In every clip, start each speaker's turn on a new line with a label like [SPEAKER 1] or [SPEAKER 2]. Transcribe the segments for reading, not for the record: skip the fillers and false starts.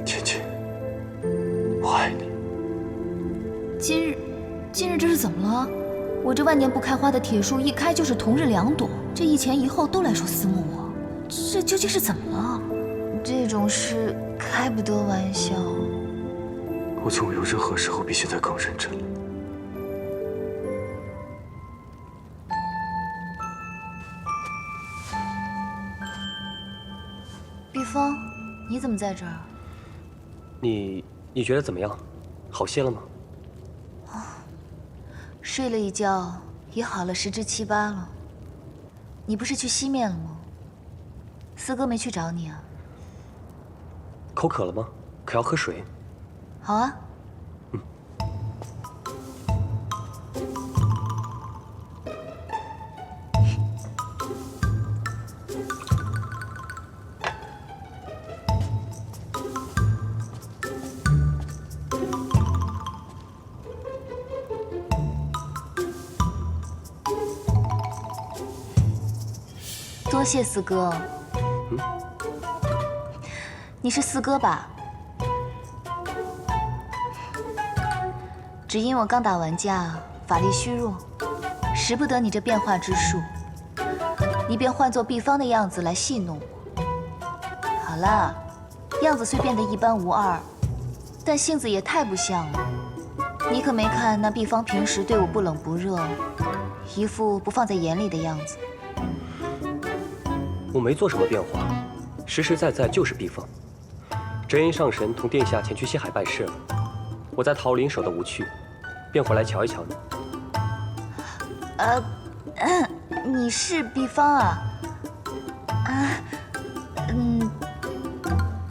[SPEAKER 1] 芊芊，我爱你。
[SPEAKER 2] 今日这是怎么了？我这万年不开花的铁树一开就是同日2朵，这一前一后都来说私慕我，这究竟是怎么了？这种事开不得玩笑。
[SPEAKER 1] 我从未有任何时候比现在更认真了。
[SPEAKER 2] 碧峰，你怎么在这儿？
[SPEAKER 3] 你觉得怎么样？好些了吗？
[SPEAKER 2] 睡了一觉，也好了10之7、8了。你不是去西面了吗？四哥没去找你啊？
[SPEAKER 3] 口渴了吗？可要喝水？
[SPEAKER 2] 好啊。多谢四哥。你是四哥吧？只因我刚打完架，法力虚弱，识不得你这变化之术，你便换作碧芳的样子来戏弄我。好了，样子虽变得一般无二，但性子也太不像了。你可没看那碧芳平时对我不冷不热，一副不放在眼里的样子。
[SPEAKER 3] 我没做什么变化，实实在在就是碧芳。真因上神同殿下前去西海办事了，我在桃林守得无趣，便回来瞧一瞧你。
[SPEAKER 2] 你是碧芳啊？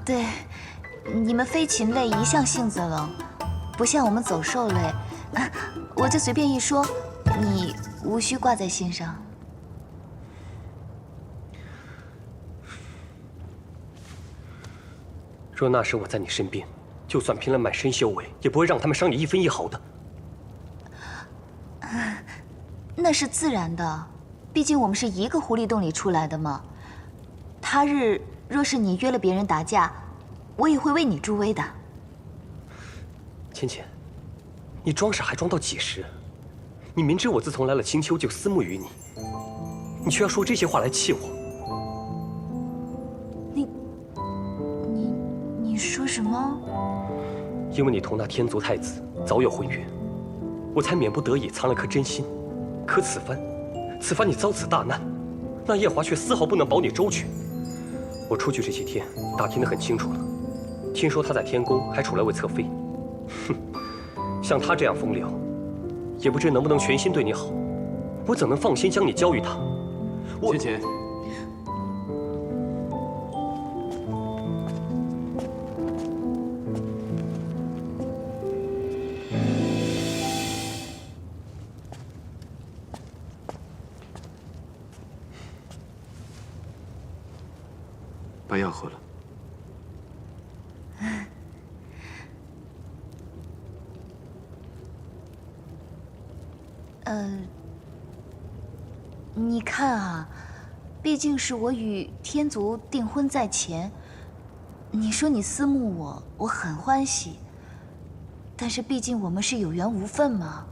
[SPEAKER 2] 对，你们飞禽类一向性子冷，不像我们走兽类。我就随便一说，你无需挂在心上。
[SPEAKER 3] 若那时我在你身边，就算拼了满身修为，也不会让他们伤你1分1毫的。
[SPEAKER 2] 那是自然的，毕竟我们是一个狐狸洞里出来的嘛。他日若是你约了别人打架，我也会为你助威的。
[SPEAKER 3] 芊芊，你装傻还装到几时？你明知我自从来了青丘就思慕于你，你却要说这些话来气我。
[SPEAKER 2] 你说什么？
[SPEAKER 3] 因为你同那天族太子早有婚约，我才免不得已藏了颗真心。可此番你遭此大难，那夜华却丝毫不能保你周全。我出去这些天，打听得很清楚了，听说他在天宫还处了位侧妃。哼，像他这样风流，也不知能不能全心对你好，我怎能放心将你交于他？
[SPEAKER 1] 芊芊，把药喝了。
[SPEAKER 2] 你看啊，毕竟是我与天族订婚在前，你说你思慕我，我很欢喜。但是毕竟我们是有缘无分嘛，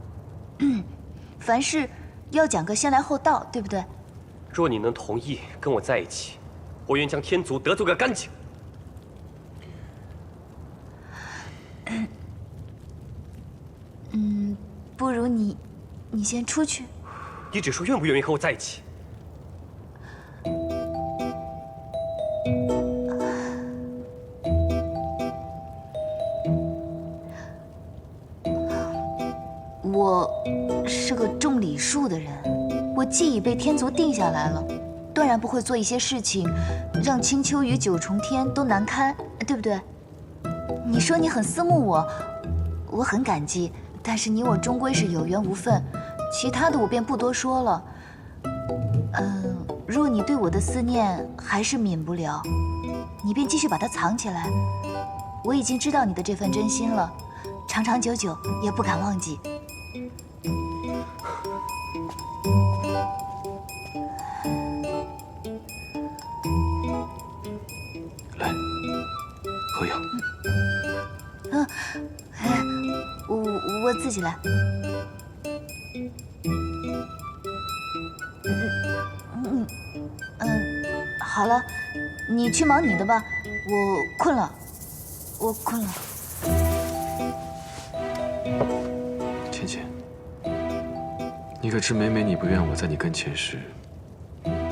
[SPEAKER 2] 凡事要讲个先来后到，对不对？
[SPEAKER 3] 若你能同意跟我在一起，我愿将天族得罪个干净。
[SPEAKER 2] 不如你先出去。
[SPEAKER 3] 你只说愿不愿意和我在一起？
[SPEAKER 2] 我是个重礼数的人，我既已被天族定下来了，断然不会做一些事情，让青丘与9重天都难堪，对不对？你说你很思慕我，我很感激，但是你我终归是有缘无分，其他的我便不多说了。若你对我的思念还是泯不了，你便继续把它藏起来。我已经知道你的这份真心了，长长久久也不敢忘记。我自己来。好了，你去忙你的吧，我困了，我困了。
[SPEAKER 1] 芊芊，你可知每每你不愿我在你跟前时，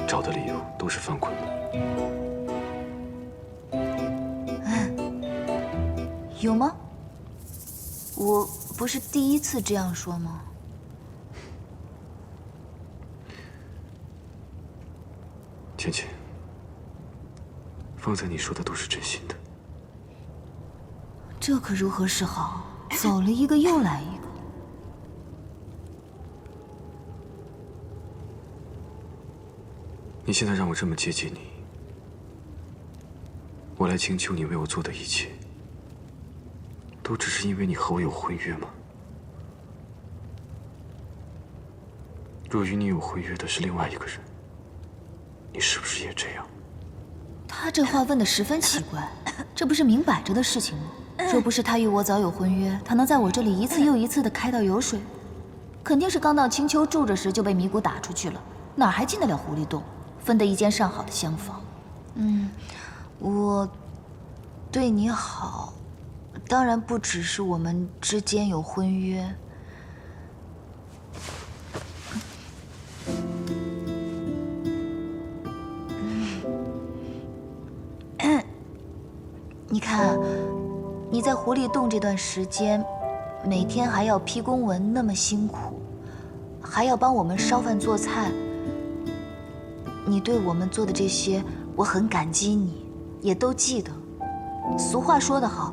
[SPEAKER 1] 找的理由都是犯困吗？
[SPEAKER 2] 有吗？我不是第一次这样说吗？
[SPEAKER 1] 芊芊，方才你说的都是真心的。
[SPEAKER 2] 这可如何是好？走了一个又来一个。
[SPEAKER 1] 你现在让我这么接近你，我来请求你为我做的一切，都只是因为你和我有婚约吗？若与你有婚约的是另外一个人，你是不是也这样？
[SPEAKER 2] 他这话问得十分奇怪，这不是明摆着的事情吗？若不是他与我早有婚约，他能在我这里一次又一次地开到油水？肯定是刚到青丘住着时就被迷谷打出去了，哪还进得了狐狸洞？分得一间上好的厢房。我对你好，当然不只是我们之间有婚约。你看，你在狐狸洞这段时间，每天还要批公文，那么辛苦，还要帮我们烧饭做菜。你对我们做的这些，我很感激你，也都记得。俗话说得好，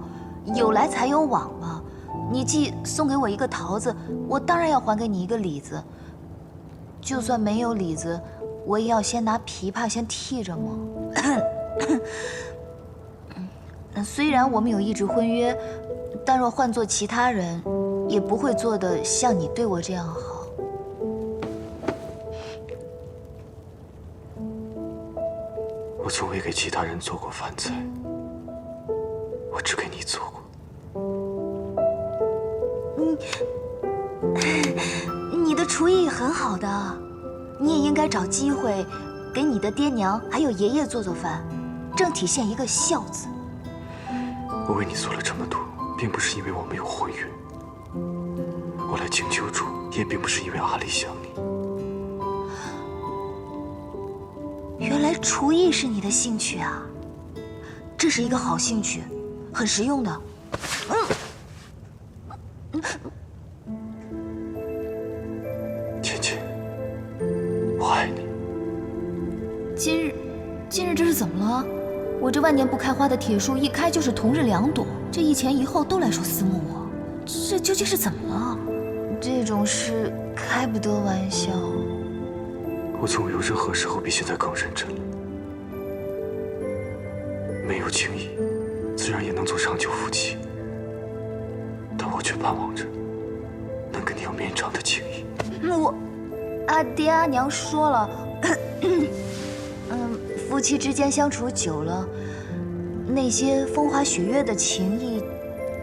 [SPEAKER 2] 有来才有往嘛。你既送给我一个桃子，我当然要还给你一个李子。就算没有李子，我也要先拿琵琶先替着嘛。虽然我们有一纸婚约，但若换做其他人，也不会做得像你对我这样好。
[SPEAKER 1] 我从未给其他人做过饭菜，我只给你做过。
[SPEAKER 2] 你的厨艺很好的，你也应该找机会给你的爹娘还有爷爷做做饭，正体现一个孝字。
[SPEAKER 1] 我为你做了这么多，并不是因为我没有婚约。我来青丘住，也并不是因为阿丽想你。
[SPEAKER 2] 原来厨艺是你的兴趣啊，这是一个好兴趣，很实用的。
[SPEAKER 1] 芊芊，我爱你。
[SPEAKER 2] 今日这是怎么了？我这万年不开花的铁树一开就是同日2朵，这一前一后都来说思慕我，这究竟是怎么了？这种事开不得玩笑。
[SPEAKER 1] 我从未有任何时候比现在更认真了。没有情谊，自然也能做长久夫妻。但我却盼望着能跟你有绵长的情谊。
[SPEAKER 2] 阿爹阿娘说了，夫妻之间相处久了，那些风花雪月的情谊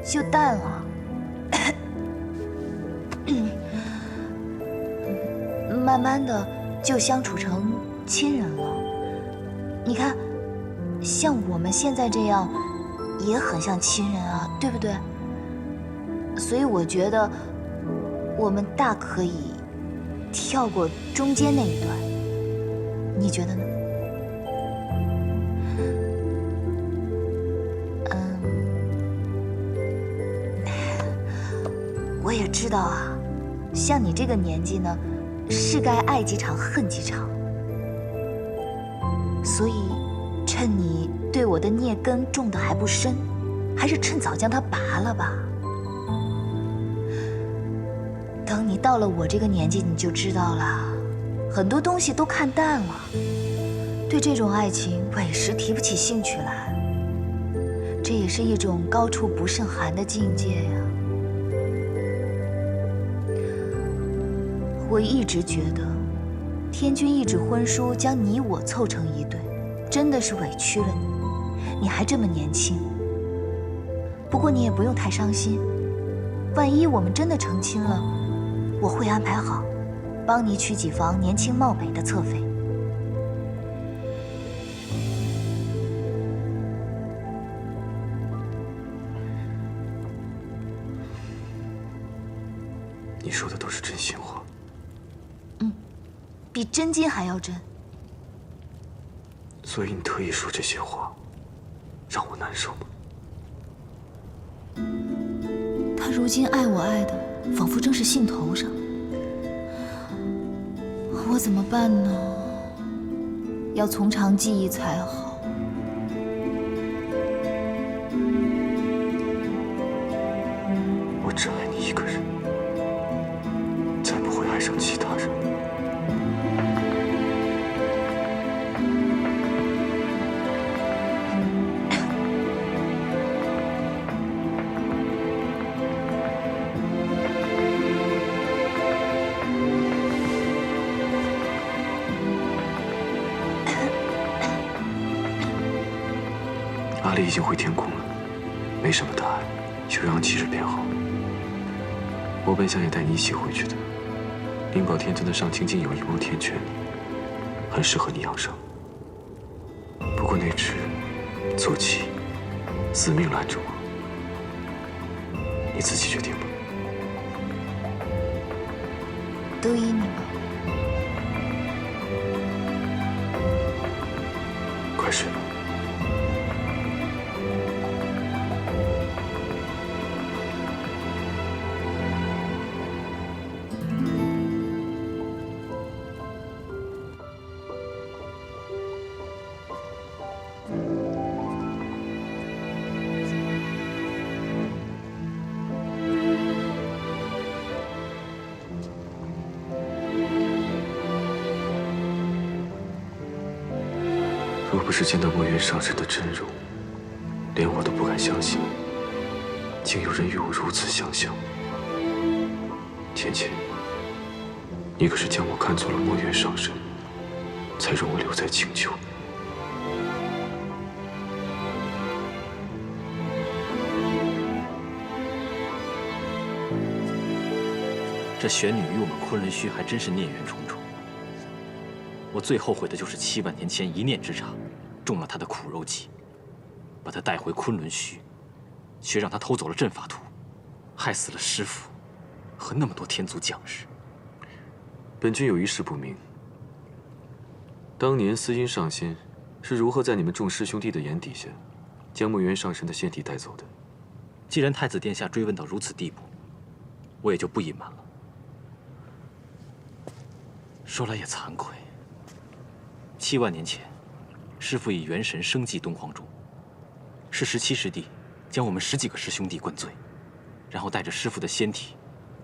[SPEAKER 2] 就淡了。慢慢的就相处成亲人了。你看，像我们现在这样，也很像亲人啊，对不对？所以我觉得，我们大可以跳过中间那一段，你觉得呢？我也知道啊，像你这个年纪呢，是该爱几场恨几场。所以，趁你对我的孽根种得还不深，还是趁早将它拔了吧。等你到了我这个年纪，你就知道了，很多东西都看淡了，对这种爱情委实提不起兴趣来。这也是一种高处不胜寒的境界呀。我一直觉得，天君一纸婚书将你我凑成一对，真的是委屈了你。你还这么年轻，不过你也不用太伤心，万一我们真的成亲了，我会安排好，帮你娶几房年轻貌美的侧妃。
[SPEAKER 1] 你说的都是真心话。
[SPEAKER 2] 比真金还要真。
[SPEAKER 1] 所以你特意说这些话，让我难受吗？
[SPEAKER 2] 他如今爱我爱的，仿佛正是兴头上。我怎么办呢？要从长计议才好。
[SPEAKER 1] 我只爱你一个人，再不会爱上其他人。阿丽已经回天宫了，没什么大碍，休养几日便好。我本想也带你一起回去的。灵宝天尊的上清境有一汪天泉，很适合你养伤。不过那只坐骑死命拦着我，你自己决定吧。
[SPEAKER 2] 都依你了。
[SPEAKER 1] 快睡吧。若不是见到墨渊上神的真容，连我都不敢相信，竟有人与我如此相像。芊芊，你可是将我看作了墨渊上神，才容我留在青丘。
[SPEAKER 4] 这玄女与我们昆仑虚还真是孽缘重重。我最后悔的就是7万年前一念之差，中了她的苦肉计，把她带回昆仑虚，却让她偷走了阵法图，害死了师父和那么多天族将士。
[SPEAKER 1] 本君有一事不明，当年司音上仙是如何在你们众师兄弟的眼底下，将墨渊上神的仙体带走的？
[SPEAKER 4] 既然太子殿下追问到如此地步，我也就不隐瞒了。说来也惭愧，7万年前，师父以元神生祭东皇钟，是17师弟将我们10几个师兄弟灌醉，然后带着师父的仙体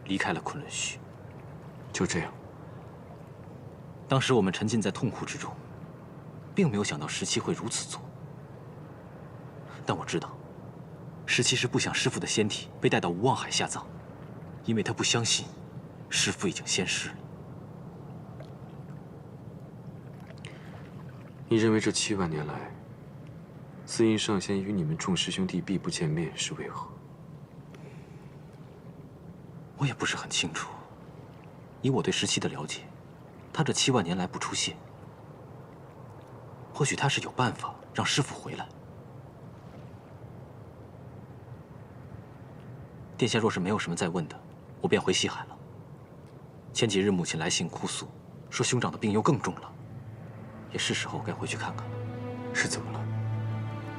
[SPEAKER 4] 离开了昆仑虚。
[SPEAKER 1] 就这样。
[SPEAKER 4] 当时我们沉浸在痛苦之中，并没有想到17会如此做。但我知道，17是不想师父的仙体被带到无望海下葬，因为他不相信师父已经仙逝了。
[SPEAKER 1] 你认为这7万年来，司音上仙与你们众师兄弟避不见面是为何？
[SPEAKER 4] 我也不是很清楚。以我对17的了解，他这7万年来不出现，或许他是有办法让师父回来。殿下若是没有什么再问的，我便回西海了。前几日母亲来信哭诉，说兄长的病又更重了，也是时候该回去看看了。
[SPEAKER 1] 是怎么了？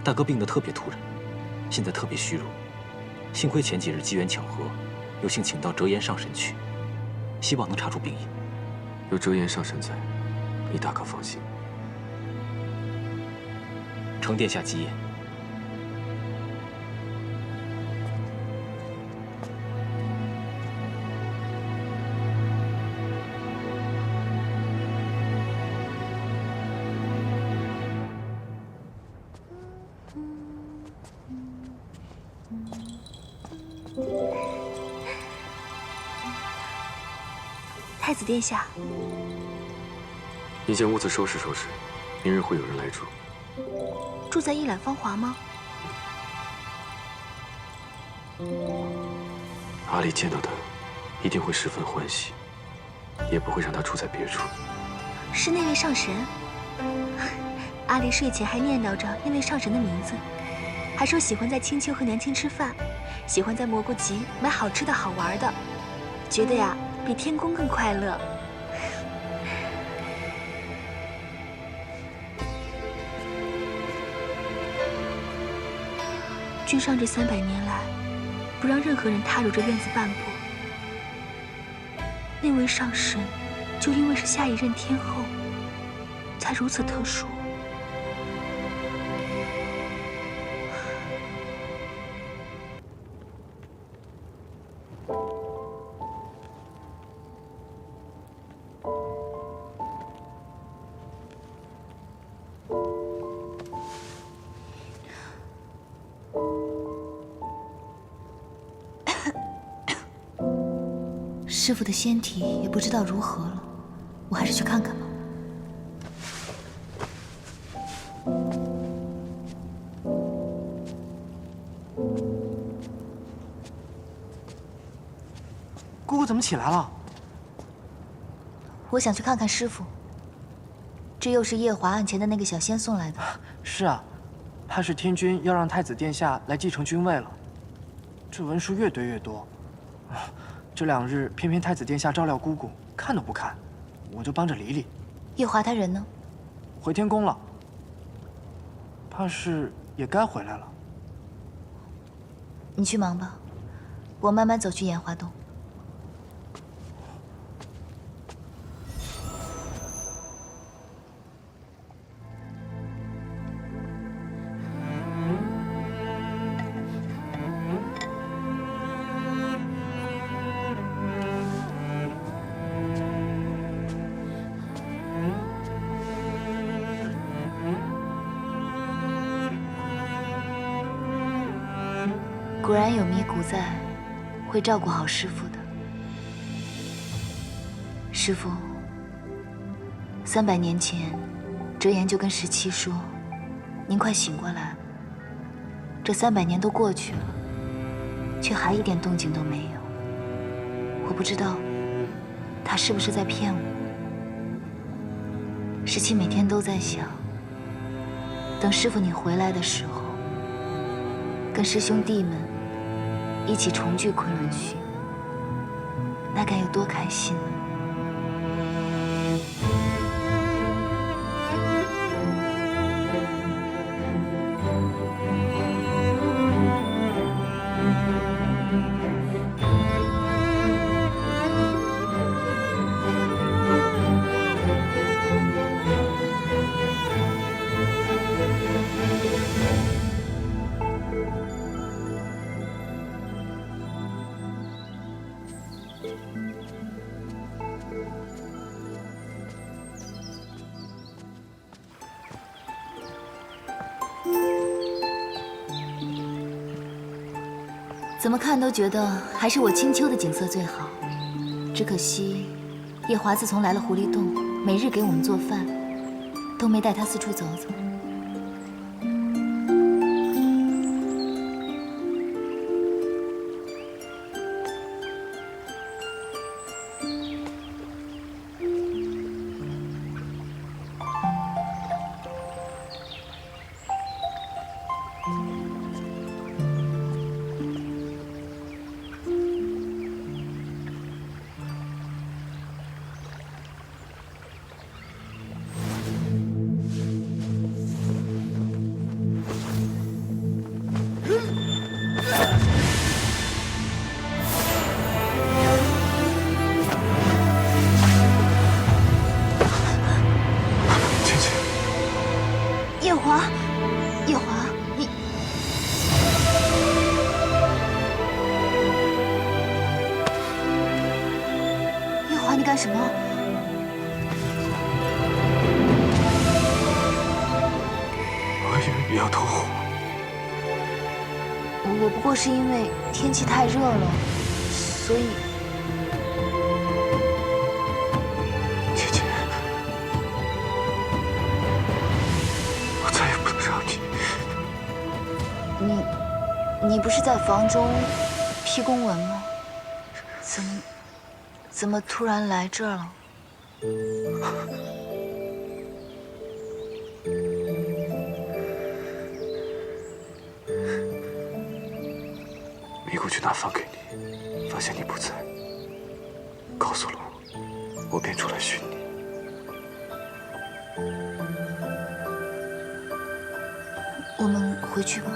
[SPEAKER 4] 大哥病得特别突然，现在特别虚弱，幸亏前几日机缘巧合，有幸请到折颜上神去，希望能查出病因。
[SPEAKER 1] 有折颜上神在，你大可放心。
[SPEAKER 4] 承殿下吉言。
[SPEAKER 2] 太子殿下，
[SPEAKER 1] 你将屋子收拾收拾，明日会有人来住。
[SPEAKER 2] 住在一览芳华吗？
[SPEAKER 1] 阿丽见到他，一定会十分欢喜，也不会让他住在别处。
[SPEAKER 5] 是那位上神。阿丽睡前还念叨着那位上神的名字，还说喜欢在青丘和娘亲吃饭，喜欢在蘑菇集买好吃的好玩的，觉得呀比天宫更快乐。君上这300年来，不让任何人踏入这院子半步。那位上神，就因为是下一任天后，才如此特殊。
[SPEAKER 2] 师傅的仙体也不知道如何了，我还是去看看吧。
[SPEAKER 6] 姑姑怎么起来了？
[SPEAKER 2] 我想去看看师傅。这又是夜华案前的那个小仙送来的。
[SPEAKER 6] 是啊，怕是天君要让太子殿下来继承君位了。这文书越堆越多，这2日偏偏太子殿下照料姑姑，看都不看，我就帮着理理。
[SPEAKER 2] 夜华他人呢？
[SPEAKER 6] 回天宫了，怕是也该回来了。
[SPEAKER 2] 你去忙吧，我慢慢走去炎华洞。果然有咪咕在，会照顾好师傅的。师傅，300年前，折颜就跟17说：“您快醒过来。”这300年都过去了，却还一点动静都没有。我不知道，他是不是在骗我？17每天都在想，等师傅你回来的时候，跟师兄弟们一起重聚昆仑虚，那该有多开心呢？怎么看都觉得还是我青丘的景色最好，只可惜夜华自从来了狐狸洞，每日给我们做饭，都没带他四处走走。夜华，夜华，你……夜华，你干什么？
[SPEAKER 1] 我以为你要投火。
[SPEAKER 2] 我不过是因为天气太热了，所以……
[SPEAKER 1] 姐姐，我再也不能让你……
[SPEAKER 2] 你不是在房中批公文吗？怎么突然来这儿了？
[SPEAKER 1] 迷谷去拿饭给你，发现你不在，告诉了我，我便出来寻你。
[SPEAKER 2] 我们回去吧。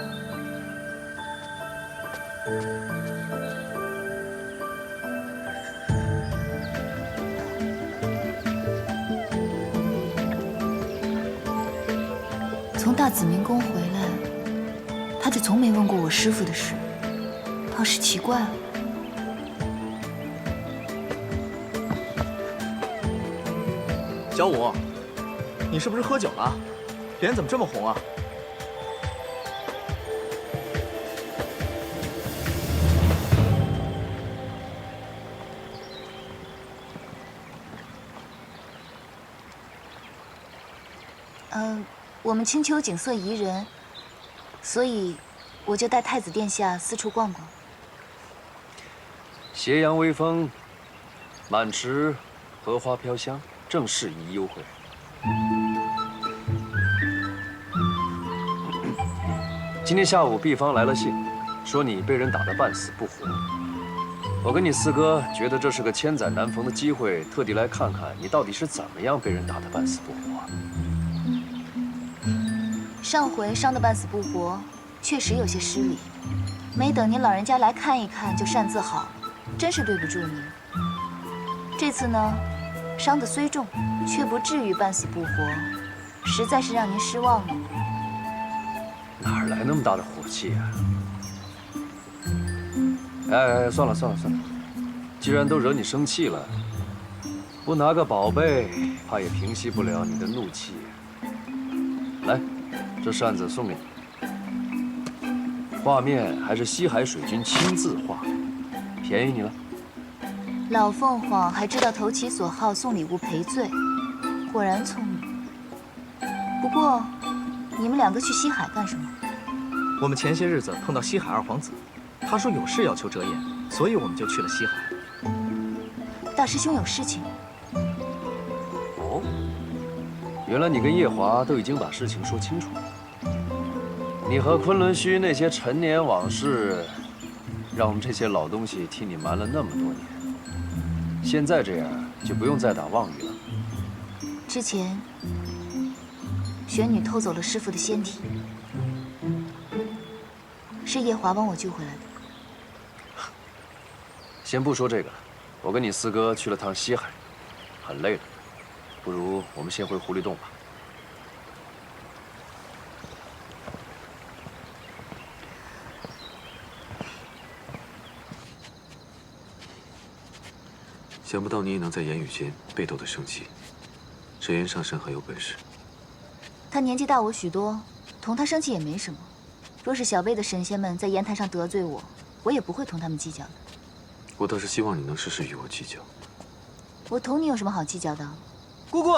[SPEAKER 2] 从大紫明宫回来，他就从没问过我师父的事，倒是奇怪了。
[SPEAKER 7] 小五，你是不是喝酒了？脸怎么这么红啊？
[SPEAKER 2] 我们青丘景色宜人，所以我就带太子殿下四处逛逛。
[SPEAKER 3] 斜阳微风，满池荷花飘香，正适宜幽会。今天下午毕方来了信，说你被人打得半死不活。我跟你四哥觉得这是个千载难逢的机会，特地来看看你到底是怎么样被人打得半死不活。
[SPEAKER 2] 上回伤得半死不活，确实有些失礼。没等您老人家来看一看就擅自好，真是对不住您。这次呢，伤得虽重，却不至于半死不活，实在是让您失望了。
[SPEAKER 3] 哪儿来那么大的火气啊？哎，算了，既然都惹你生气了，不拿个宝贝，怕也平息不了你的怒气。来。这扇子送给你，画面还是西海水君亲自画，便宜你了。
[SPEAKER 2] 老凤凰还知道投其所好，送礼物赔罪，果然聪明。不过，你们两个去西海干什么？
[SPEAKER 7] 我们前些日子碰到西海二皇子，他说有事要求折颜，所以我们就去了西海。
[SPEAKER 2] 大师兄有事情？
[SPEAKER 3] 哦，原来你跟夜华都已经把事情说清楚了。你和昆仑虚那些陈年往事，让我们这些老东西替你瞒了那么多年。现在这样，就不用再打妄语了。
[SPEAKER 2] 之前，玄女偷走了师父的仙体，是夜华帮我救回来的。
[SPEAKER 3] 先不说这个了，我跟你四哥去了趟西海，很累了，不如我们先回狐狸洞吧。
[SPEAKER 1] 想不到你也能在言语间被斗得生气。折颜上神很有本事，
[SPEAKER 2] 他年纪大我许多，同他生气也没什么。若是小辈的神仙们在言坛上得罪我，我也不会同他们计较的。
[SPEAKER 1] 我倒是希望你能时时与我计较。
[SPEAKER 2] 我同你有什么好计较的？
[SPEAKER 6] 姑姑，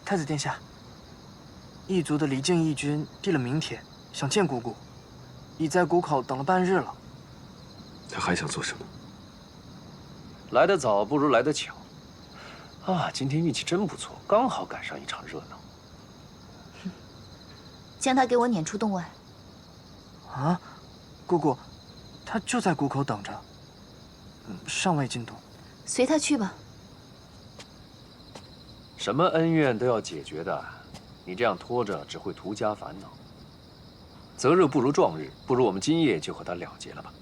[SPEAKER 6] 太子殿下，异族的离境义军递了名帖，想见姑姑，已在谷口等了半日了。
[SPEAKER 1] 他还想做什么？
[SPEAKER 3] 来得早不如来得巧，啊，今天运气真不错，刚好赶上一场热闹。
[SPEAKER 2] 将他给我撵出洞外。
[SPEAKER 6] 啊，姑姑，他就在谷口等着，尚未进洞。
[SPEAKER 2] 随他去吧。
[SPEAKER 3] 什么恩怨都要解决的，你这样拖着只会徒加烦恼。择日不如撞日，不如我们今夜就和他了结了吧。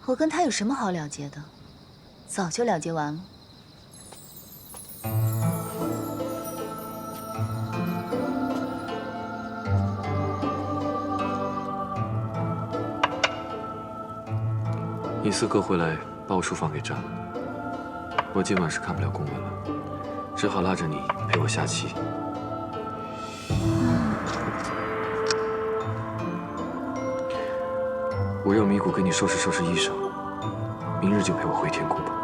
[SPEAKER 2] 我跟他有什么好了结的？早就了结完了。
[SPEAKER 1] 你四哥回来把我书房给占了，我今晚是看不了公文了，只好拉着你陪我下棋。我让迷谷给你收拾收拾衣裳，明日就陪我回天宫吧。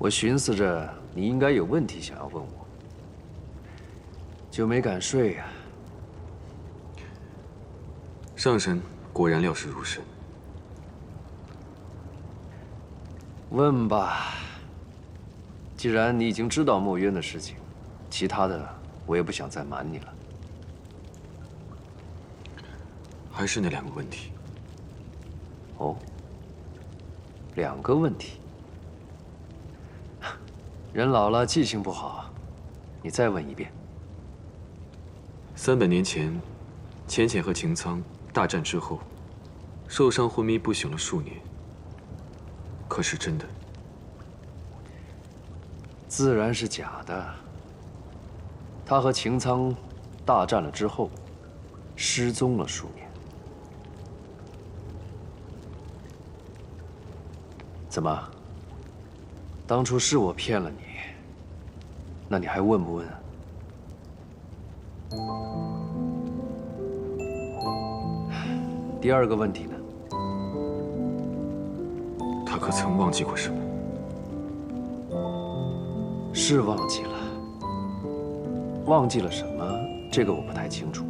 [SPEAKER 8] 我寻思着你应该有问题想要问我，就没敢睡呀。
[SPEAKER 1] 上神果然料事如神。
[SPEAKER 8] 问吧，既然你已经知道墨渊的事情，其他的我也不想再瞒你了。
[SPEAKER 1] 还是那2个问题。
[SPEAKER 8] 哦，2个问题。人老了记性不好，你再问一遍。
[SPEAKER 1] 300年前，浅浅和擎苍大战之后，受伤昏迷不醒了数年。可是真的？
[SPEAKER 8] 自然是假的。他和擎苍大战了之后，失踪了数年。怎么？当初是我骗了你，那你还问不问啊？第2个问题呢？
[SPEAKER 1] 他可曾忘记过什么？
[SPEAKER 8] 是忘记了，忘记了什么？这个我不太清楚。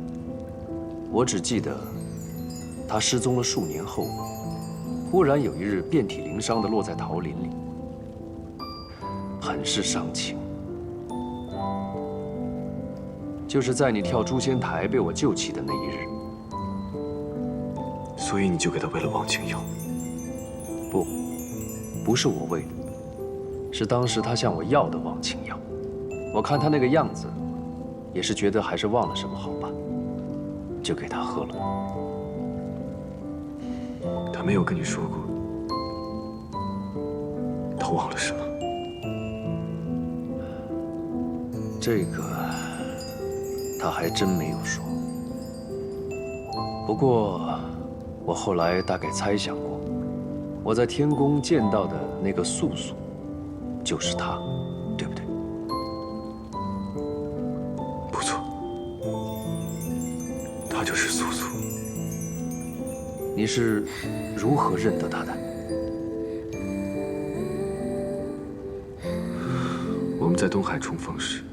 [SPEAKER 8] 我只记得，他失踪了数年后，忽然有一日遍体鳞伤地落在桃林里，很是伤情。就是在你跳诛仙台被我救起的那一日。
[SPEAKER 1] 所以你就给他喂了忘情药？
[SPEAKER 8] 不是我喂的，是当时他向我要的忘情药。我看他那个样子，也是觉得还是忘了什么好吧，就给他喝了。
[SPEAKER 1] 他没有跟你说过他忘了什么？
[SPEAKER 8] 这个他还真没有说。不过我后来大概猜想过，我在天宫见到的那个素素，就是他，对不对？
[SPEAKER 1] 不错，他就是素素。
[SPEAKER 8] 你是如何认得他的？
[SPEAKER 1] 我们在东海重逢时，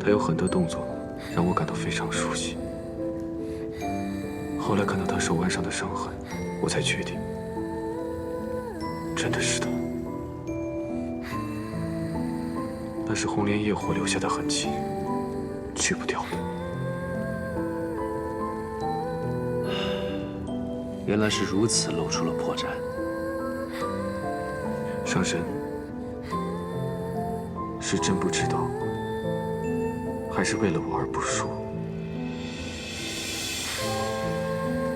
[SPEAKER 1] 他有很多动作让我感到非常熟悉。后来看到他手腕上的伤痕，我才确定，真的是他。那是红莲业火留下的痕迹，去不掉的。
[SPEAKER 8] 原来是如此，露出了破绽。
[SPEAKER 1] 上神，是真不知道，还是为了我而不说？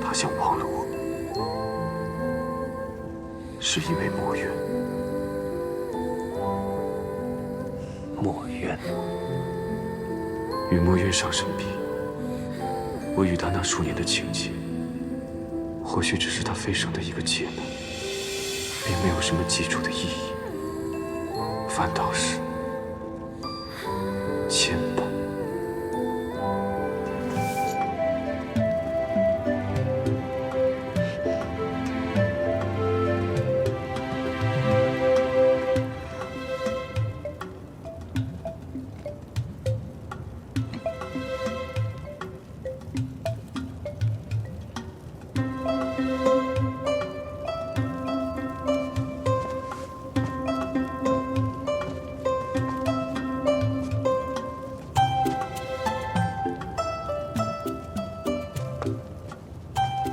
[SPEAKER 1] 他想忘了我，是因为墨渊。
[SPEAKER 8] 墨渊，
[SPEAKER 1] 与墨渊上神比，我与他那数年的情结，或许只是他飞升的一个劫难，并没有什么记住的意义，反倒是牵绊。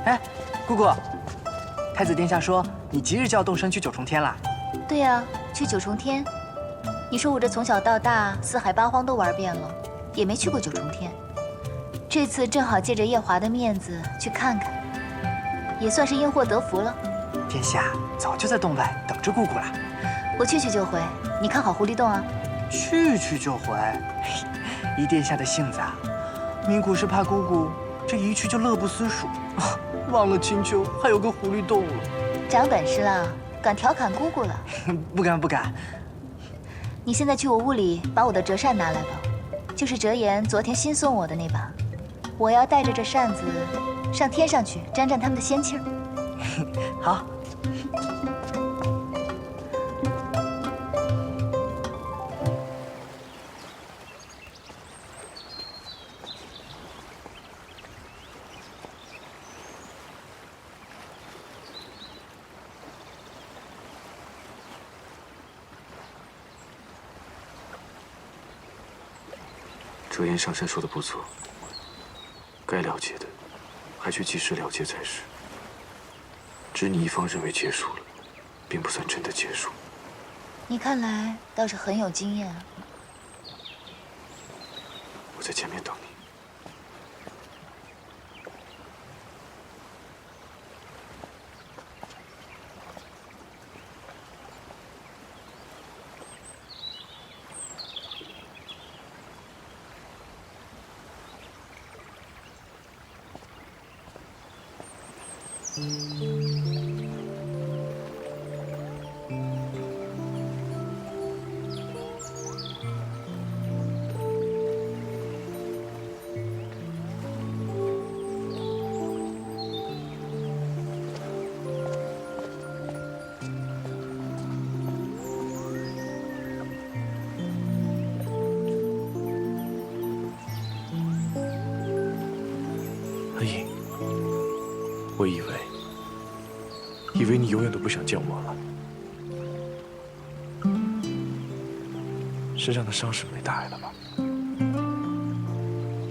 [SPEAKER 6] 哎，姑姑，太子殿下说你即日就要动身去九重天了。
[SPEAKER 2] 对呀，去九重天。你说我这从小到大四海八荒都玩遍了，也没去过九重天。这次正好借着夜华的面子去看看，也算是因祸得福了。
[SPEAKER 6] 殿下早就在洞外等着姑姑了。
[SPEAKER 2] 我去就回，你看好狐狸洞啊。
[SPEAKER 6] 去就回，依殿下的性子啊，明古是怕姑姑这一去就乐不思蜀，忘了青丘还有个狐狸洞了。
[SPEAKER 2] 长本事了，敢调侃姑姑了？
[SPEAKER 6] 不敢。
[SPEAKER 2] 你现在去我屋里把我的折扇拿来吧，就是折颜昨天新送我的那把。我要带着这扇子上天上去沾沾他们的仙气儿。
[SPEAKER 6] 好。
[SPEAKER 1] 折颜上山说的不错，该了结的，还需及时了结才是。只你一方认为结束了，并不算真的结束。
[SPEAKER 2] 你看来倒是很有经验啊。
[SPEAKER 1] 我在前面等你。
[SPEAKER 9] 阿影，我以为你永远都不想见我了。身上的伤是没大碍了吧？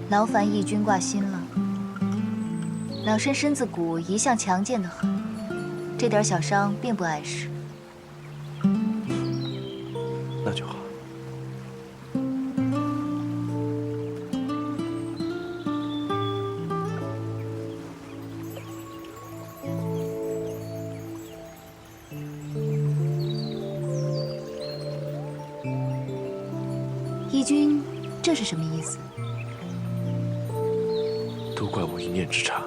[SPEAKER 2] 劳烦义军挂心了。老身身子骨一向强健的很，这点小伤并不碍事。
[SPEAKER 9] 那就好。
[SPEAKER 2] 义军，这是什么意思？
[SPEAKER 9] 都怪我一念之差，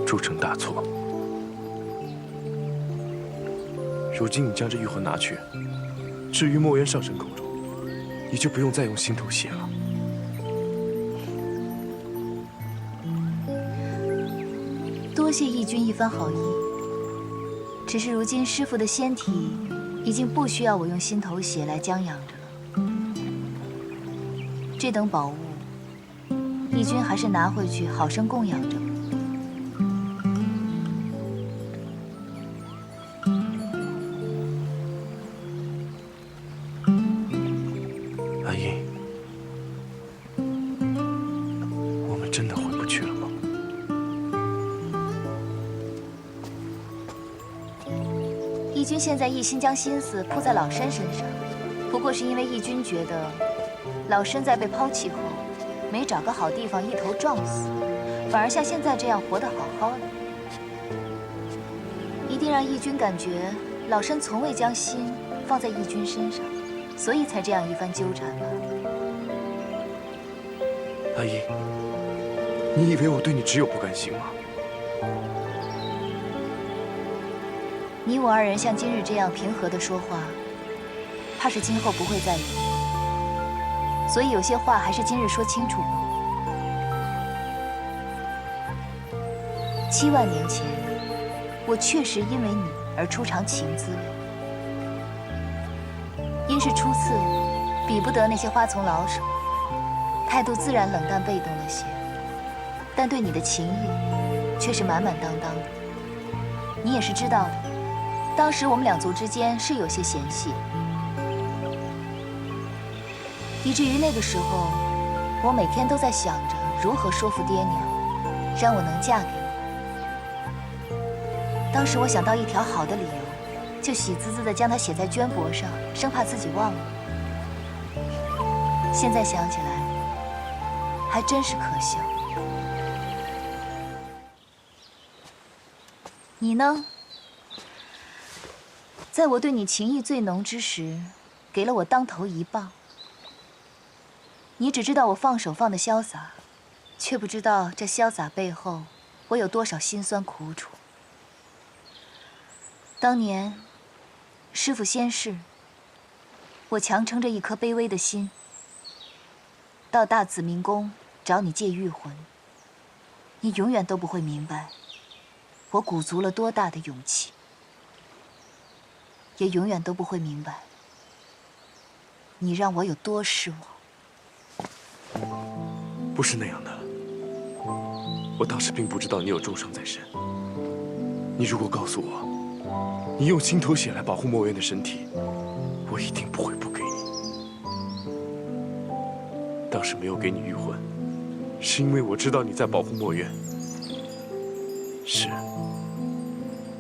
[SPEAKER 9] 铸成大错。如今你将这玉环拿去，置于墨渊上神口中，你就不用再用心头血了。
[SPEAKER 2] 多谢义军一番好意。只是如今师父的仙体已经不需要我用心头血来将养着了。这等宝物，义军还是拿回去好生供养着吧。
[SPEAKER 9] 阿英，我们真的回不去了吗？
[SPEAKER 2] 义军现在一心将心思扑在老身身上，不过是因为义军觉得老身在被抛弃后，没找个好地方一头撞死，反而像现在这样活得好好的。一定让义军感觉老身从未将心放在义军身上，所以才这样一番纠缠吧。
[SPEAKER 9] 阿英，你以为我对你只有不甘心吗？
[SPEAKER 2] 你我二人像今日这样平和地说话，怕是今后不会再有。所以有些话还是今日说清楚吧。7万年前，我确实因为你而出尝情滋味。因是初次，比不得那些花丛老手，态度自然冷淡被动了些，但对你的情谊却是满满当当的。你也是知道的，当时我们两族之间是有些嫌隙，以至于那个时候，我每天都在想着如何说服爹娘，让我能嫁给你。当时我想到一条好的理由，就喜滋滋地将它写在绢帛上，生怕自己忘了。现在想起来，还真是可笑。你呢？在我对你情意最浓之时，给了我当头一棒。你只知道我放手放得潇洒，却不知道这潇洒背后我有多少辛酸苦楚。当年师父仙逝，我强撑着一颗卑微的心，到大紫明宫找你借玉魂。你永远都不会明白，我鼓足了多大的勇气，也永远都不会明白，你让我有多失望。
[SPEAKER 9] 不是那样的，我当时并不知道你有重伤在身。你如果告诉我，你用心头血来保护墨渊的身体，我一定不会不给你。当时没有给你玉魂，是因为我知道你在保护墨渊。是，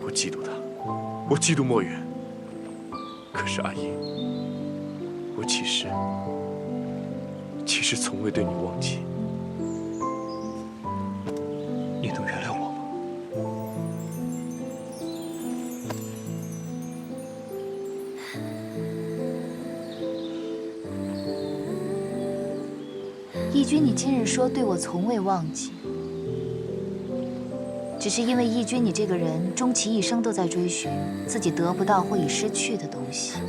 [SPEAKER 9] 我嫉妒他，我嫉妒墨渊。可是阿姨，我其实从未对你忘记。
[SPEAKER 3] 你能原谅我吗？
[SPEAKER 2] 义军，你今日说对我从未忘记，只是因为义军你这个人终其一生都在追寻自己得不到或已失去的东西，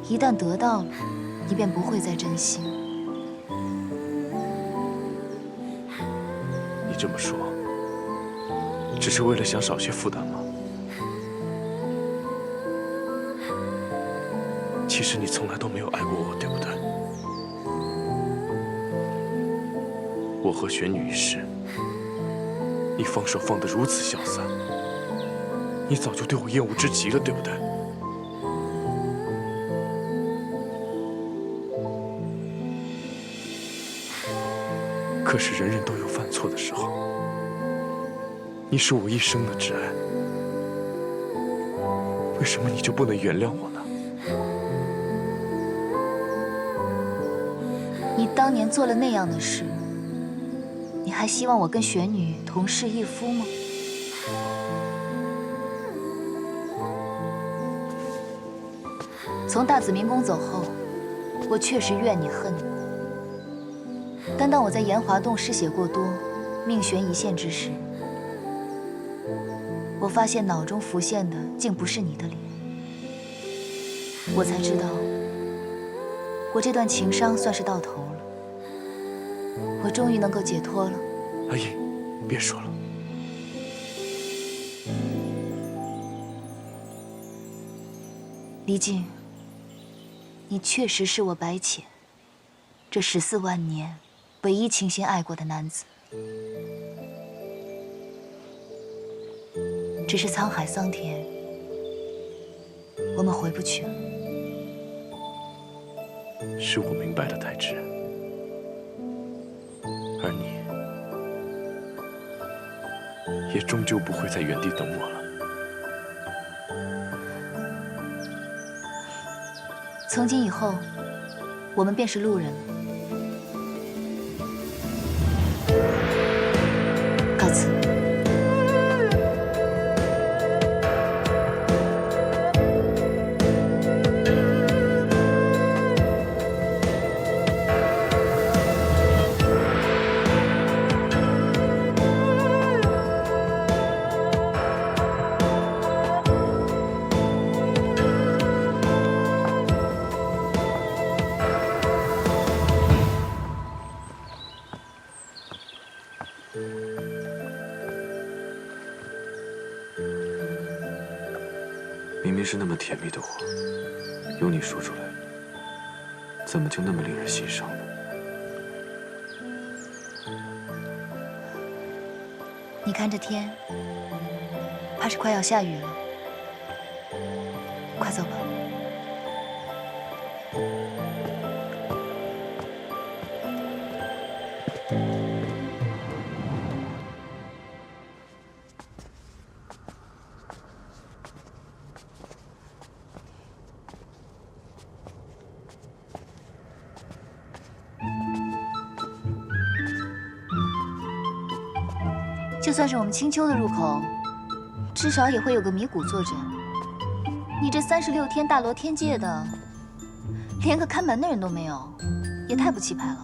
[SPEAKER 2] 一旦得到了，你便不会再珍惜。
[SPEAKER 9] 你这么说，只是为了想少些负担吗？其实你从来都没有爱过我，对不对？我和玄女一事，你放手放得如此潇洒，你早就对我厌恶之极了，对不对？可是人人都有犯错的时候，你是我一生的挚爱，为什么你就不能原谅我呢？
[SPEAKER 2] 你当年做了那样的事，你还希望我跟玄女同室一夫吗？从大紫明宫走后，我确实怨你恨你。但当我在炎华洞失血过多，命悬一线之时，我发现脑中浮现的竟不是你的脸，我才知道，我这段情伤算是到头了，我终于能够解脱了。
[SPEAKER 9] 阿姨，别说了。
[SPEAKER 2] 离静，你确实是我白浅这14万年唯一倾心爱过的男子。只是沧海桑田，我们回不去了。
[SPEAKER 9] 是我明白了，太知，而你也终究不会在原地等我了。
[SPEAKER 2] 从今以后，我们便是路人了。告辞。
[SPEAKER 1] 明明是那么甜蜜的话，由你说出来，怎么就那么令人心伤呢？
[SPEAKER 2] 你看这天，怕是快要下雨了，快走吧。就算是我们青丘的入口，至少也会有个迷谷坐镇。你这36天大罗天界的，连个看门的人都没有，也太不气派了。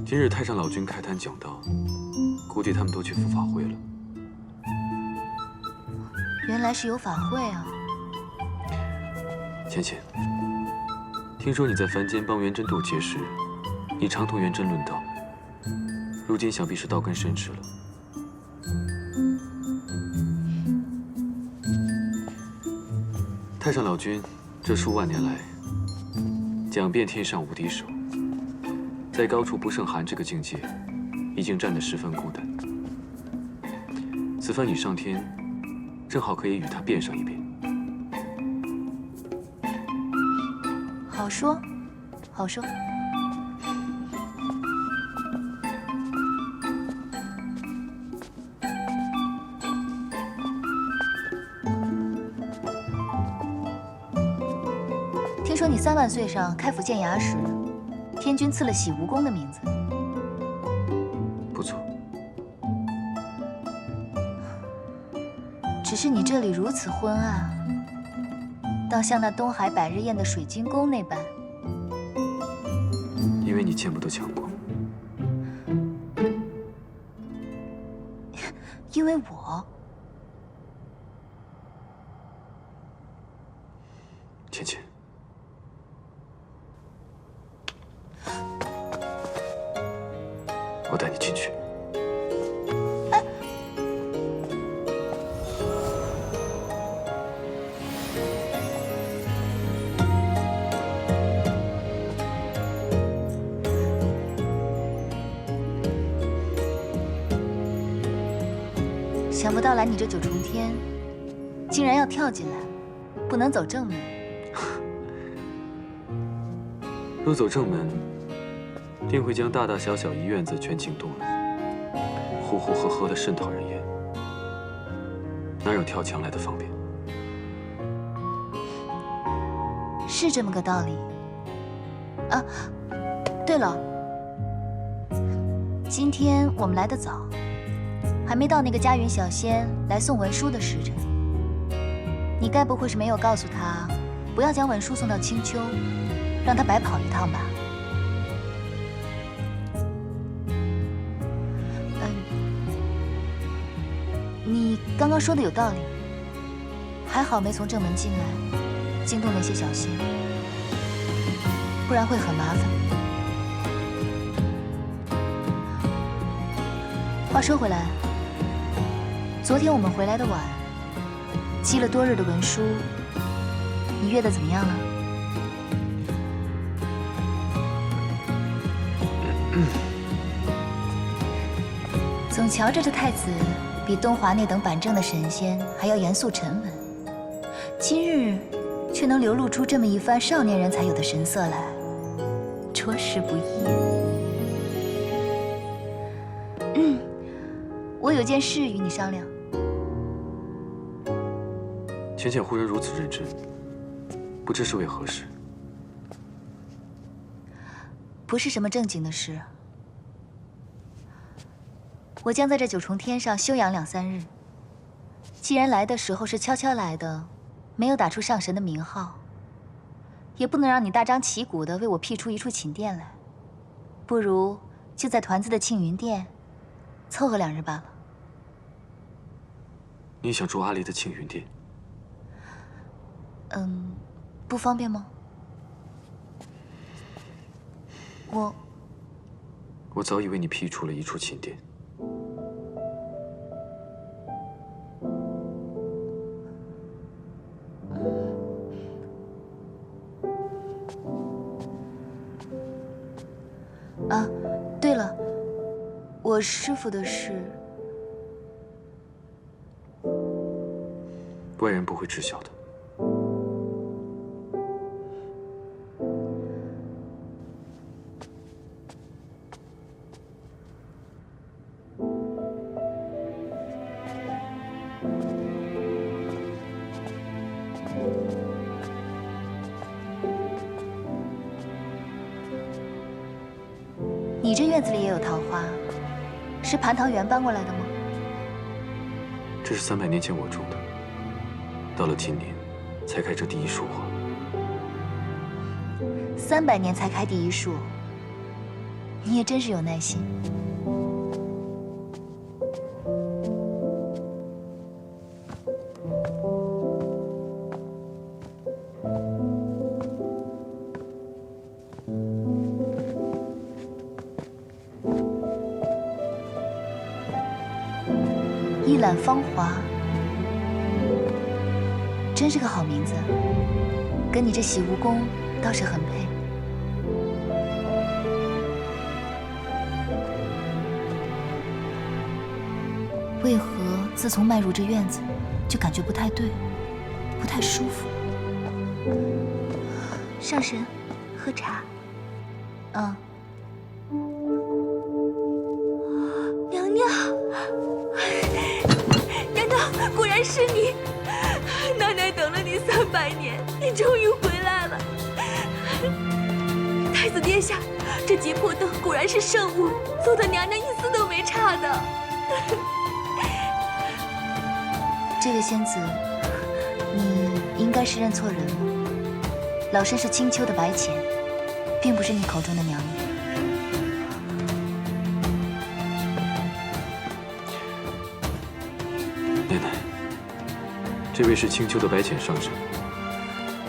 [SPEAKER 1] 今日太上老君开坛讲道，估计他们都去赴法会了。
[SPEAKER 2] 原来是有法会啊！
[SPEAKER 1] 浅浅，听说你在凡间帮元真斗劫时，你常同元真论道。如今想必是道根深迟了。太上老君这数万年来，讲遍天上无敌手，在高处不胜寒这个境界，已经站得十分孤单。此番你上天，正好可以与他辩上一辩。
[SPEAKER 2] 说，好说。听说你3万岁上开府建衙时，天君赐了洗蜈蚣的名字。
[SPEAKER 1] 不错。
[SPEAKER 2] 只是你这里如此昏暗，倒像那东海百日宴的水晶宫那般。
[SPEAKER 1] 因为你见不得强光。
[SPEAKER 2] 因为我。
[SPEAKER 1] 芊芊，我带你进去。
[SPEAKER 2] 想不到来你这九重天，竟然要跳进来，不能走正门。
[SPEAKER 1] 若走正门，定会将大大小小一院子全惊动了，呼呼喝喝的甚讨人厌，哪有跳墙来的方便？
[SPEAKER 2] 是这么个道理。啊，对了，今天我们来得早，还没到那个嘉云小仙来送文书的时辰。你该不会是没有告诉他，不要将文书送到青丘，让他白跑一趟吧？你刚刚说的有道理，还好没从正门进来，惊动那些小仙，不然会很麻烦。话说回来，昨天我们回来的晚，积了多日的文书，你阅得怎么样了？总瞧着这太子比东华那等板正的神仙还要严肃沉稳，今日却能流露出这么一番少年人才有的神色来，着实不易。我有件事与你商量。
[SPEAKER 1] 芊芊忽然如此认真，不知是为何事？
[SPEAKER 2] 不是什么正经的事。我将在这九重天上休养2、3日。既然来的时候是悄悄来的，没有打出上神的名号，也不能让你大张旗鼓的为我辟出一处寝殿来，不如就在团子的庆云殿凑合2日罢了。
[SPEAKER 1] 你想住阿离的庆云殿？
[SPEAKER 2] 不方便吗？
[SPEAKER 1] 我早已为你辟出了一处寝殿。
[SPEAKER 2] 啊，对了，我师父的事，
[SPEAKER 1] 外人不会知晓的。
[SPEAKER 2] 你这院子里也有桃花，是蟠桃园搬过来的吗？
[SPEAKER 1] 这是300年前我种的，到了今年才开这第一束花。
[SPEAKER 2] 300年才开第一束，你也真是有耐心。一览芳华，真是个好名字，跟你这洗蜈蚣倒是很配。为何自从迈入这院子，就感觉不太对，不太舒服？
[SPEAKER 5] 上神，喝茶。
[SPEAKER 2] 嗯。
[SPEAKER 5] 娘娘，娘娘，果然是你！奶奶等了你300年，你终于回来了。太子殿下，这结魄灯果然是圣物，做的娘娘一丝都没差的。
[SPEAKER 2] 这个仙子，你应该是认错人了。老身是青丘的白浅，并不是你口中的娘娘。
[SPEAKER 1] 奶奶，这位是青丘的白浅上神，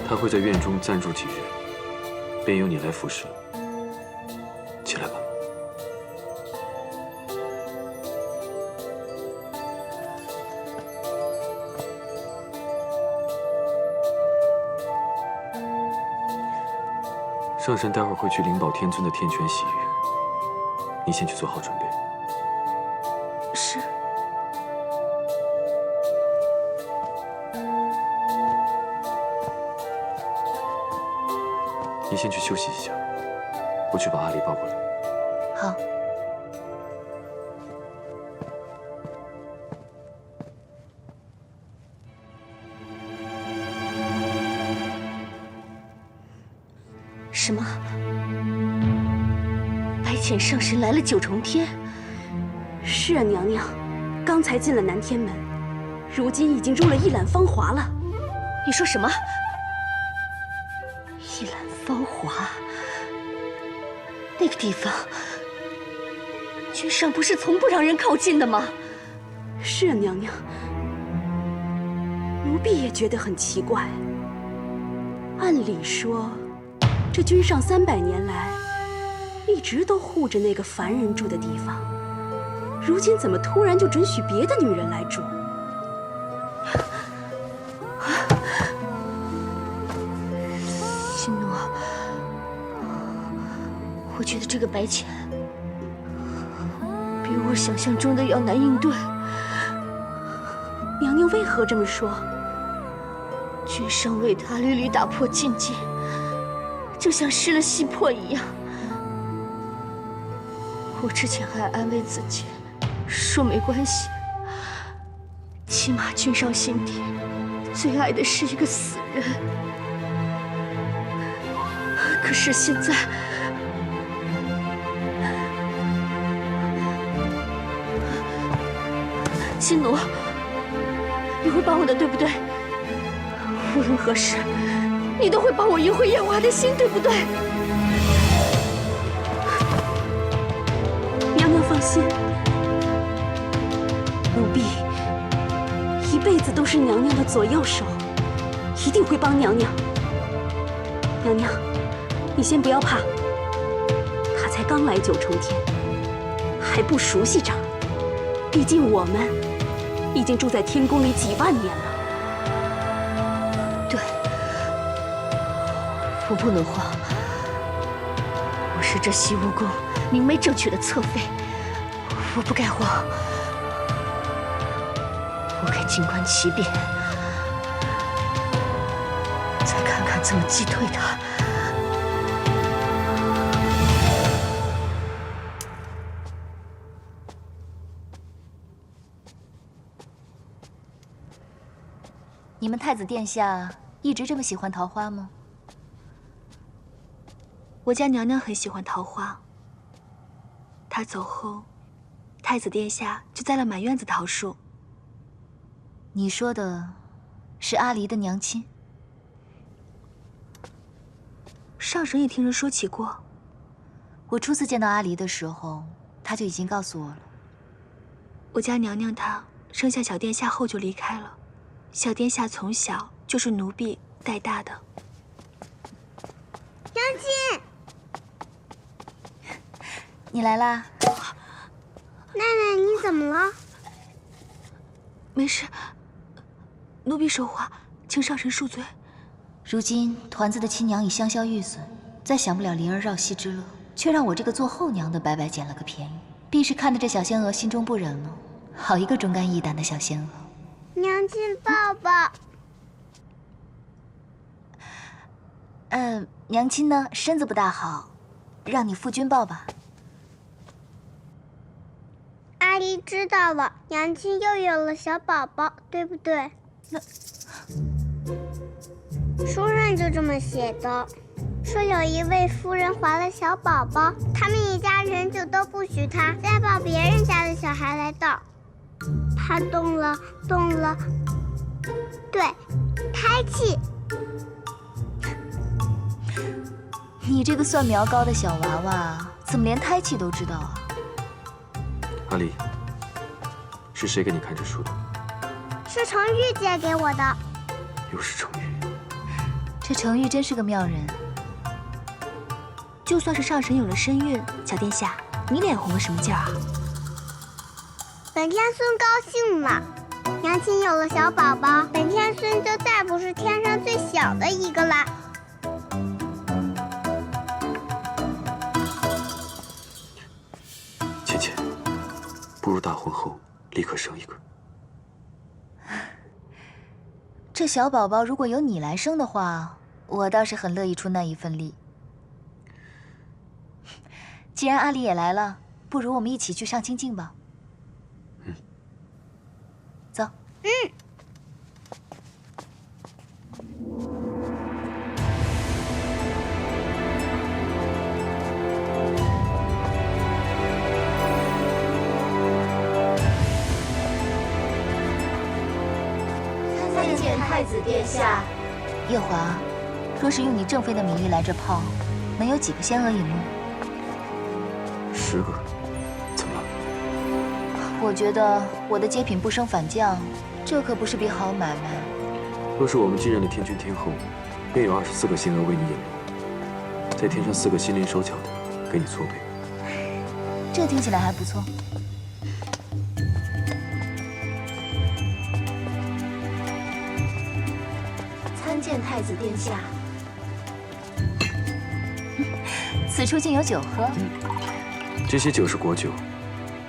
[SPEAKER 1] 他会在院中暂住几日，便由你来服侍了。起来吧。上神待会儿会去灵宝天尊的天泉洗浴，你先去做好准备。
[SPEAKER 5] 是。
[SPEAKER 1] 你先去休息一下，我去把阿离抱过来。
[SPEAKER 2] 好。
[SPEAKER 5] 什么？白浅上神来了九重天？是啊，娘娘，刚才进了南天门，如今已经入了一览芳华了。你说什么？一览芳华？那个地方，君上不是从不让人靠近的吗？是啊，娘娘。奴婢也觉得很奇怪。按理说，这君上300年来，一直都护着那个凡人住的地方，如今怎么突然就准许别的女人来住？心奴，我觉得这个白浅比我想象中的要难应对。娘娘为何这么说？君上为他屡屡打破禁忌，就像失了心魄一样。我之前还安慰自己，说没关系，起码君上心底最爱的是一个死人。可是现在，心奴，你会帮我的，对不对？无论何时，你都会帮我赢回夜华的心，对不对？娘娘放心，奴婢一辈子都是娘娘的左右手，一定会帮娘娘。娘娘，你先不要怕，他才刚来9重天，还不熟悉这儿。毕竟我们已经住在天宫里几万年了。对，我不能慌。我是这西梧宫明媒正娶的侧妃，我不该慌。我该静观其变，再看看怎么击退他。
[SPEAKER 2] 你们太子殿下一直这么喜欢桃花吗？
[SPEAKER 5] 我家娘娘很喜欢桃花。她走后，太子殿下就栽了满院子桃树。
[SPEAKER 2] 你说的是阿离的娘亲？
[SPEAKER 5] 上神也听人说起过。
[SPEAKER 2] 我初次见到阿离的时候，他就已经告诉我了。
[SPEAKER 5] 我家娘娘她生下小殿下后就离开了。小殿下从小就是奴婢带大的。
[SPEAKER 10] 娘亲，
[SPEAKER 2] 你来啦！
[SPEAKER 10] 奶奶，你怎么了？
[SPEAKER 5] 没事，奴婢说话，请上神恕罪。
[SPEAKER 2] 如今团子的亲娘已香消玉损，再享不了灵儿绕膝之乐，却让我这个做后娘的白白捡了个便宜，必是看得这小仙娥心中不忍了。好一个忠肝义胆的小仙娥！
[SPEAKER 10] 娘亲抱抱。
[SPEAKER 2] 娘亲呢，身子不大好，让你夫君抱吧。
[SPEAKER 10] 阿离知道了，娘亲又有了小宝宝，对不对？书上就这么写的，说有一位夫人怀了小宝宝，他们一家人就都不许她再抱别人家的小孩来抱。她动了，对，胎气。
[SPEAKER 2] 你这个算苗高的小娃娃，怎么连胎气都知道啊？
[SPEAKER 1] 阿离，是谁给你看这书的？
[SPEAKER 10] 是程昱借给我的。
[SPEAKER 1] 又是程昱。
[SPEAKER 2] 这程昱真是个妙人。
[SPEAKER 5] 就算是上神有了身孕，小殿下，你脸红个什么劲儿啊？
[SPEAKER 10] 本天孙高兴了，娘亲有了小宝宝，本天孙就再不是天上最小的一个啦。
[SPEAKER 1] 倩倩，不如大婚后立刻生一个。
[SPEAKER 2] 这小宝宝如果由你来生的话，我倒是很乐意出那一份力。既然阿离也来了，不如我们一起去上清境吧。走。
[SPEAKER 11] 参见太子殿下。
[SPEAKER 2] 夜华，若是用你正妃的名义来这泡，能有几个仙娥引路
[SPEAKER 1] ？10个，怎么了？
[SPEAKER 2] 我觉得我的接品不升反降，这可不是笔好买卖。
[SPEAKER 1] 若是我们继任了天君天后，便有24个仙娥为你引路，再添上4个心灵手巧的，给你搓背。
[SPEAKER 2] 这听起来还不错。
[SPEAKER 11] 参见太子殿下。
[SPEAKER 2] 此处竟有酒喝。
[SPEAKER 1] 这些酒是国酒，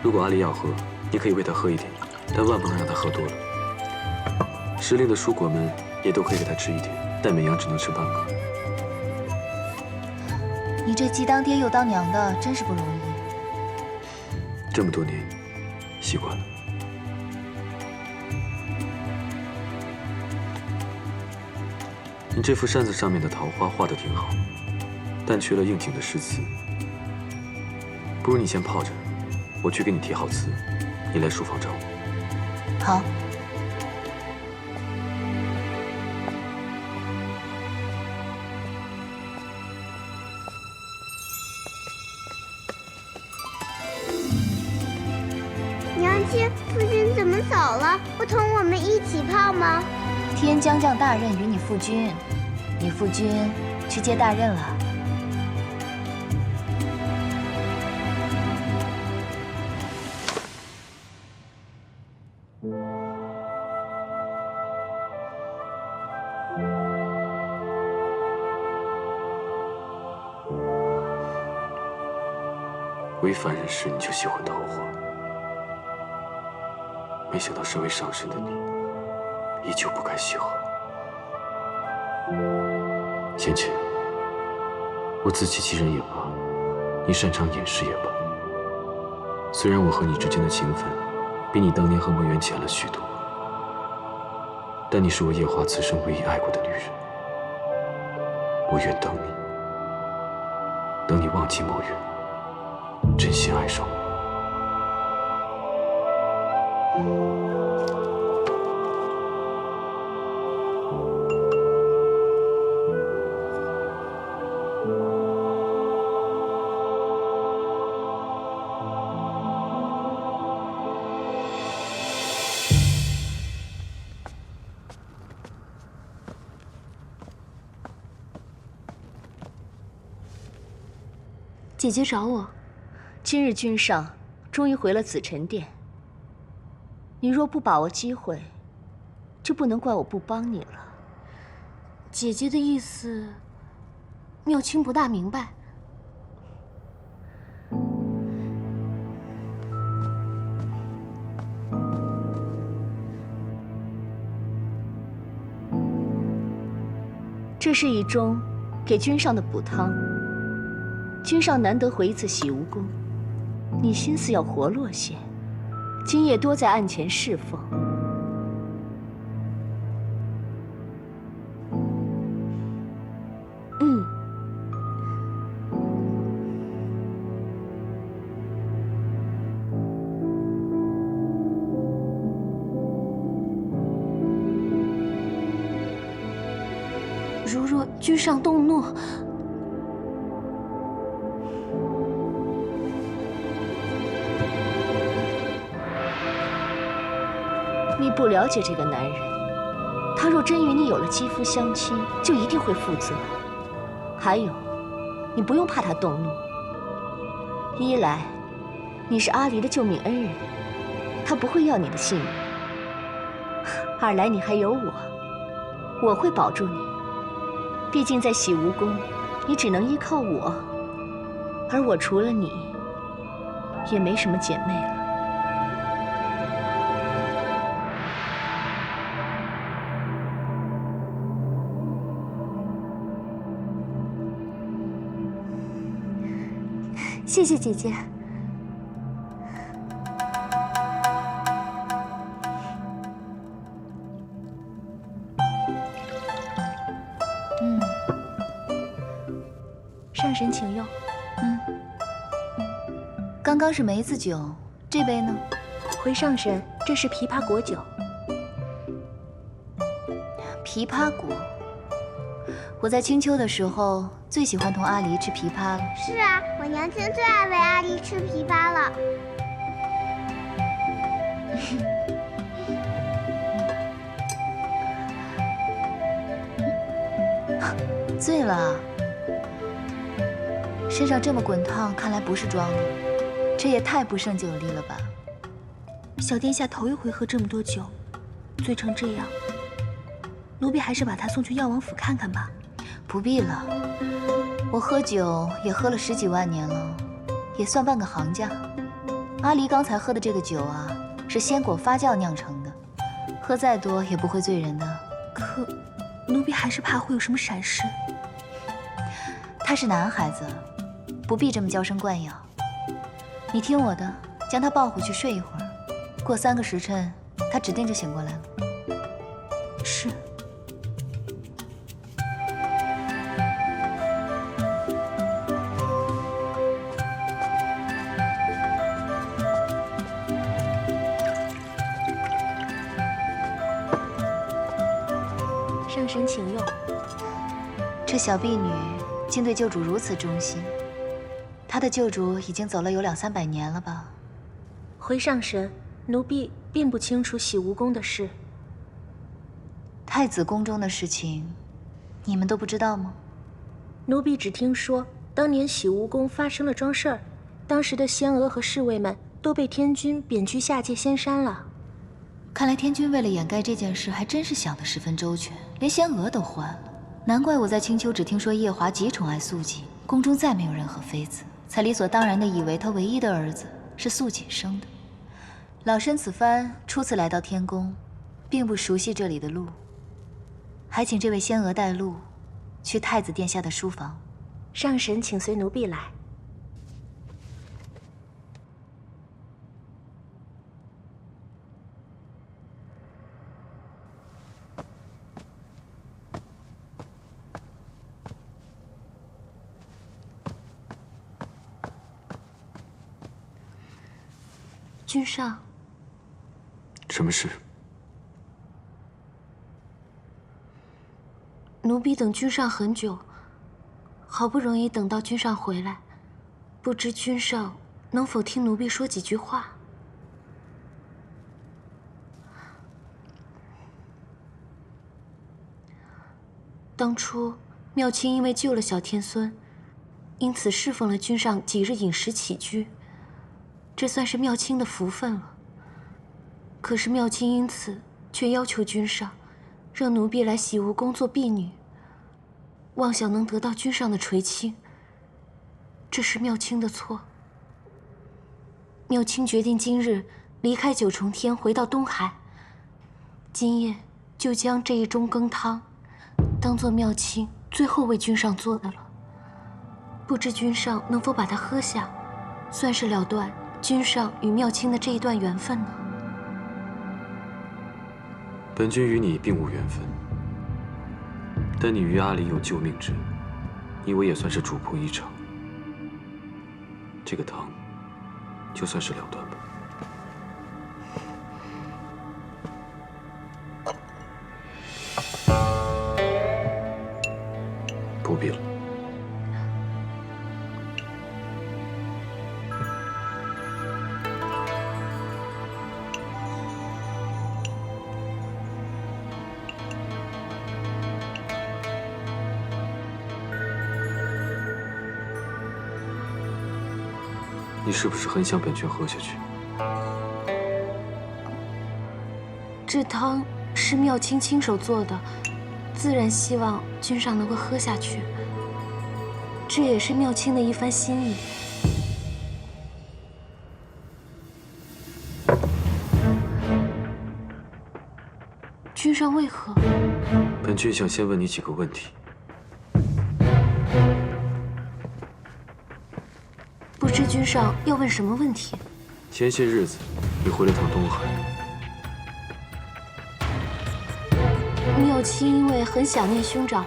[SPEAKER 1] 如果阿离要喝，你可以喂他喝一点，但万不能让他喝多了。时令的蔬果们也都可以给他吃一点，但每样只能吃半个。
[SPEAKER 2] 你这既当爹又当娘的，真是不容易。
[SPEAKER 1] 这么多年，习惯了。你这幅扇子上面的桃花画得挺好，但缺了应景的诗词。不如你先泡着，我去给你提好词，你来书房找我。
[SPEAKER 2] 好。
[SPEAKER 10] 娘亲，夫君怎么走了？不同我们一起泡吗？
[SPEAKER 2] 天将降大任于你夫君，你夫君去接大任了。
[SPEAKER 1] 为凡人时你就喜欢桃花，没想到身为上神的你，依旧不该喜好。倩倩，我自欺欺人也罢，你擅长掩饰也罢，虽然我和你之间的情分比你当年和墨渊浅了许多，但你是我夜华此生唯一爱过的女人。我愿等你，等你忘记墨渊，真心爱上我。
[SPEAKER 11] 姐姐找我，今日君上终于回了紫宸殿。你若不把握机会，就不能怪我不帮你了。姐姐的意思，妙卿不大明白。这是一宗给君上的补汤。君上难得回一次洗无宫，你心思要活络些，今夜多在案前侍奉。如若君上动怒，你不了解这个男人，他若真与你有了肌肤相亲，就一定会负责。还有，你不用怕他动怒。一来，你是阿离的救命恩人，他不会要你的性命；二来，你还有我会保住你。毕竟在洗无宫，你只能依靠我，而我除了你，也没什么姐妹了。
[SPEAKER 5] 谢谢姐姐。上神请用。
[SPEAKER 2] 刚刚是梅子酒，这杯呢？
[SPEAKER 5] 回上神，这是枇杷果酒。
[SPEAKER 2] 枇杷果，我在青丘的时候最喜欢同阿离吃枇杷了。
[SPEAKER 10] 是啊，我娘亲最爱喂阿离吃枇杷了。
[SPEAKER 2] 醉了啊？身上这么滚烫，看来不是装的，这也太不胜酒力了吧？
[SPEAKER 5] 小殿下头一回喝这么多酒，醉成这样，奴婢还是把他送去药王府看看吧。
[SPEAKER 2] 不必了，我喝酒也喝了10几万年了，也算半个行家。阿离刚才喝的这个酒啊，是鲜果发酵酿成的，喝再多也不会醉人的。
[SPEAKER 5] 可，奴婢还是怕会有什么闪失。
[SPEAKER 2] 他是男孩子，不必这么娇生惯养。你听我的，将他抱回去睡一会儿，过3个时辰，他指定就醒过来了。
[SPEAKER 5] 是。上神请用。
[SPEAKER 2] 这小婢女竟对救主如此忠心，她的救主已经走了有200、300年了吧？
[SPEAKER 5] 回上神，奴婢并不清楚洗无宫的事。
[SPEAKER 2] 太子宫中的事情，你们都不知道吗？
[SPEAKER 5] 奴婢只听说当年洗无宫发生了桩事儿，当时的仙娥和侍卫们都被天君贬居下界仙山了。
[SPEAKER 2] 看来天君为了掩盖这件事，还真是想得十分周全，连仙娥都换了。难怪我在青丘只听说夜华极宠爱素锦，宫中再没有任何妃子，才理所当然地以为他唯一的儿子是素锦生的。老身此番初次来到天宫，并不熟悉这里的路，还请这位仙娥带路，去太子殿下的书房。
[SPEAKER 5] 上神请随奴婢来。君上，
[SPEAKER 1] 什么事？
[SPEAKER 5] 奴婢等君上很久，好不容易等到君上回来，不知君上能否听奴婢说几句话？当初妙清因为救了小天孙，因此侍奉了君上几日饮食起居。这算是妙清的福分了。可是妙清因此却要求君上，让奴婢来洗无宫做婢女，妄想能得到君上的垂青。这是妙清的错。妙清决定今日离开九重天，回到东海。今夜就将这一盅羹汤，当作妙清最后为君上做的了。不知君上能否把它喝下，算是了断君上与妙清的这一段缘分呢？
[SPEAKER 1] 本君与你并无缘分，但你与阿离有救命之恩，你我也算是主仆一场。这个汤，就算是了断吧。不必了。你是不是很想本君喝下去？
[SPEAKER 5] 这汤是妙清亲手做的，自然希望君上能够喝下去。这也是妙清的一番心意。君上为何？
[SPEAKER 1] 本君想先问你几个问题。
[SPEAKER 5] 不知君上要问什么问题？
[SPEAKER 1] 前些日子，你回了趟东海。
[SPEAKER 5] 妙清因为很想念兄长，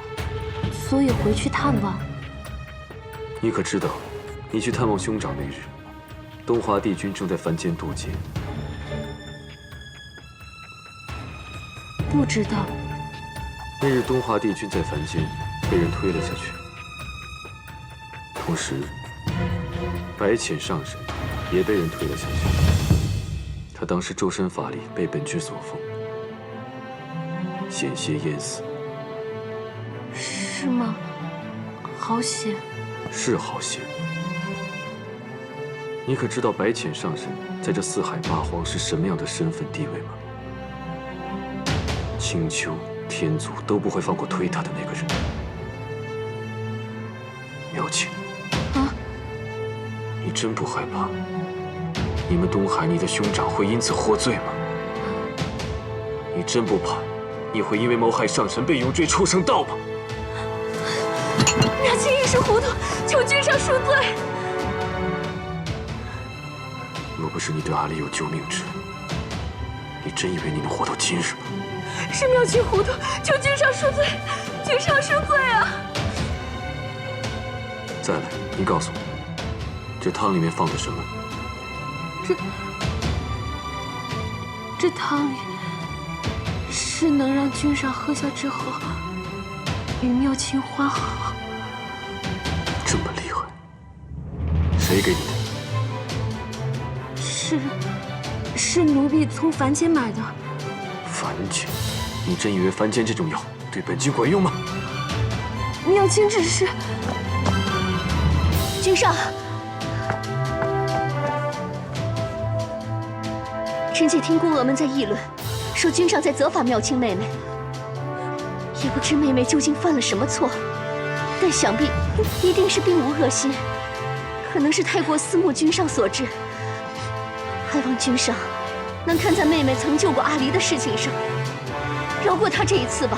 [SPEAKER 5] 所以回去探望。
[SPEAKER 1] 你可知道，你去探望兄长那日，东华帝君正在凡间渡劫。
[SPEAKER 5] 不知道。
[SPEAKER 1] 那日东华帝君在凡间被人推了下去，同时白浅上神也被人推了下去。他当时周身法力被本君所封，险些淹死。
[SPEAKER 5] 是吗？好险。
[SPEAKER 1] 是好险。你可知道白浅上神在这四海八荒是什么样的身份地位吗？青丘、天族都不会放过推他的那个人。妙清，你真不害怕你们东海你的兄长会因此获罪吗？你真不怕你会因为谋害上神被永坠畜生道吗？
[SPEAKER 5] 妙清一时糊涂，求君上恕罪。
[SPEAKER 1] 若不是你对阿离有救命之恩，你真以为你能活到今日吗？
[SPEAKER 5] 是妙清糊涂，求君上恕罪，君上恕罪啊！
[SPEAKER 1] 再来，你告诉我，这汤里面放的什么？
[SPEAKER 5] 这汤里是能让君上喝下之后与妙清欢好。
[SPEAKER 1] 这么厉害，谁给你的？
[SPEAKER 5] 是奴婢从凡间买的。
[SPEAKER 1] 凡间？你真以为凡间这种药对本君管用吗？
[SPEAKER 5] 妙清只是……
[SPEAKER 11] 君上，臣妾听宫娥们在议论，说君上在责罚妙清妹妹，也不知妹妹究竟犯了什么错，但想必一定是并无恶心，可能是太过思慕君上所致。还望君上能看在妹妹曾救过阿离的事情上，饶过她这一次吧。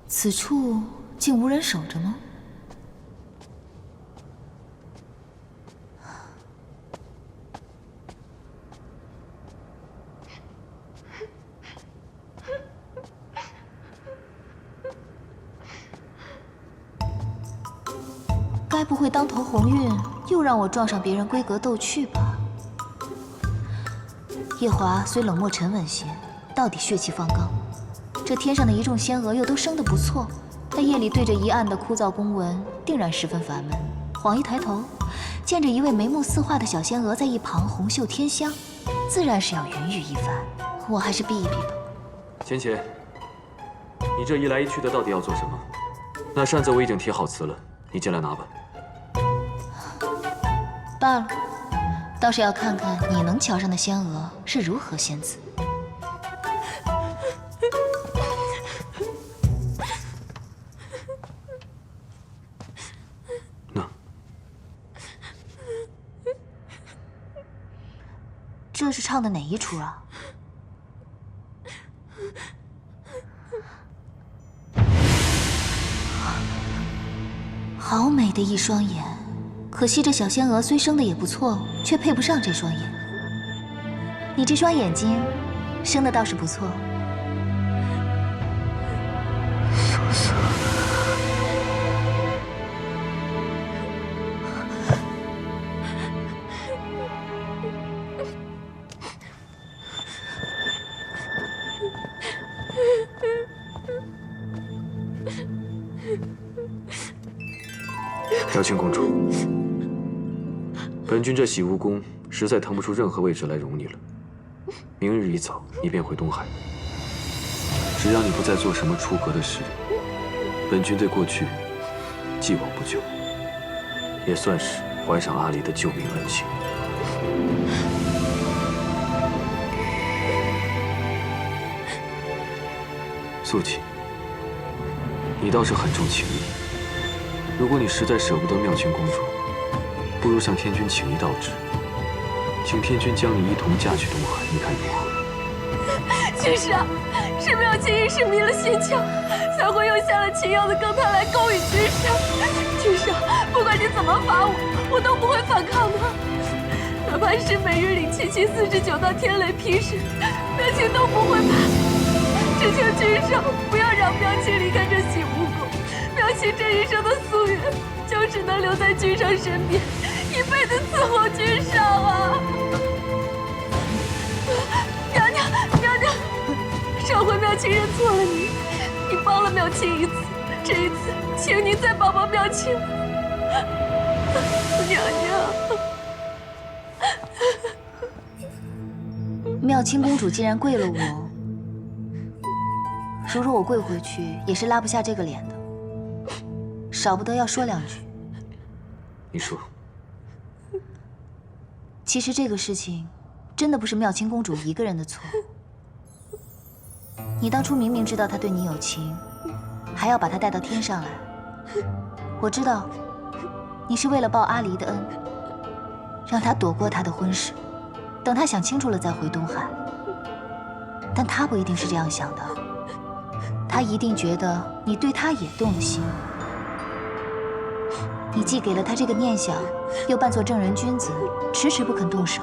[SPEAKER 2] 此处竟无人守着吗？该不会当头鸿运又让我撞上别人闺阁斗趣吧？夜华虽冷漠沉稳些，到底血气方刚。这天上的一众仙娥又都生得不错，但夜里对着一案的枯燥公文，定然十分烦闷。晃一抬头，见着一位眉目似画的小仙娥在一旁红袖添香，自然是要云雨一番。我还是避一避吧。
[SPEAKER 1] 浅浅，你这一来一去的到底要做什么？那扇子我已经贴好词了，你进来拿吧。
[SPEAKER 2] 罢了，倒是要看看你能桥上的仙娥是如何仙姿。
[SPEAKER 1] 那
[SPEAKER 2] 这是唱的哪一出啊？好美的一双眼，可惜这小仙娥虽生的也不错，却配不上这双眼。你这双眼睛，生的倒是不错。
[SPEAKER 1] 瑟瑟，瑶琴公主，本君这洗巫宫实在腾不出任何位置来容你了。明日一早，你便回东海。只要你不再做什么出格的事，本君对过去既往不咎，也算是还上阿离的救命恩情。素锦，你倒是很重情义。如果你实在舍不得妙清公主，不如向天君请一道旨，请天君将你一同嫁去东海，你看如何？
[SPEAKER 5] 君上，是妙清一时迷了心窍，才会用下了秦瑶的羹汤来勾引君上。君上，不管你怎么罚我，我都不会反抗的。哪怕是每日领77、49道天雷劈身，妙清都不会怕。只求君上不要让妙清离开这洗巫宫。妙清这一生的夙愿，就只能留在君上身边，一辈子伺候君上啊！娘娘，娘娘，上回妙清认错了你，你帮了妙清一次，这一次，请你再帮帮妙清。娘娘。
[SPEAKER 2] 妙清公主既然跪了我，如若我跪回去，也是拉不下这个脸的。少不得要说两句。
[SPEAKER 1] 你说。
[SPEAKER 2] 其实这个事情，真的不是妙清公主一个人的错。你当初明明知道她对你有情，还要把她带到天上来。我知道，你是为了报阿离的恩，让她躲过他的婚事，等他想清楚了再回东海。但他不一定是这样想的，他一定觉得你对他也动心。你既给了他这个念想，又扮作正人君子，迟迟不肯动手，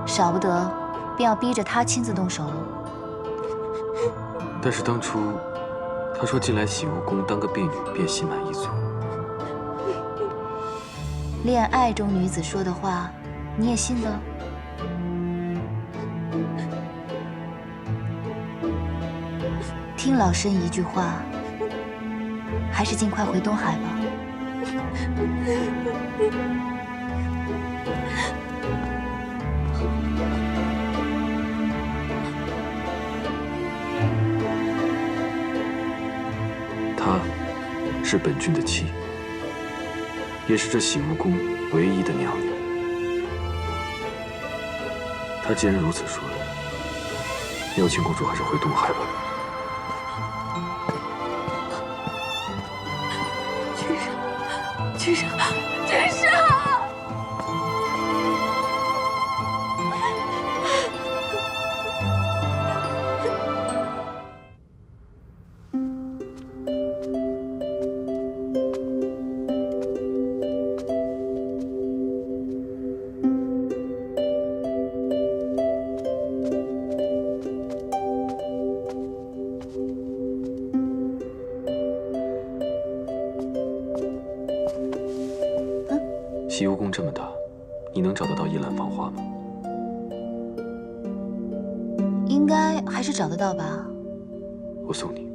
[SPEAKER 2] 少不得便要逼着他亲自动手喽。
[SPEAKER 1] 但是当初他说进来洗巫宫当个婢女便心满意足。
[SPEAKER 2] 恋爱中女子说的话，你也信了？听老身一句话，还是尽快回东海吧。
[SPEAKER 1] 她是本君的妻，也是这洗巫宫唯一的娘娘。她既然如此说，妙清公主还是回东海吧。
[SPEAKER 5] 君上，君上！
[SPEAKER 1] 洗巫宫这么大，你能找得到一览芳华吗？
[SPEAKER 2] 应该还是找得到吧。
[SPEAKER 1] 我送你。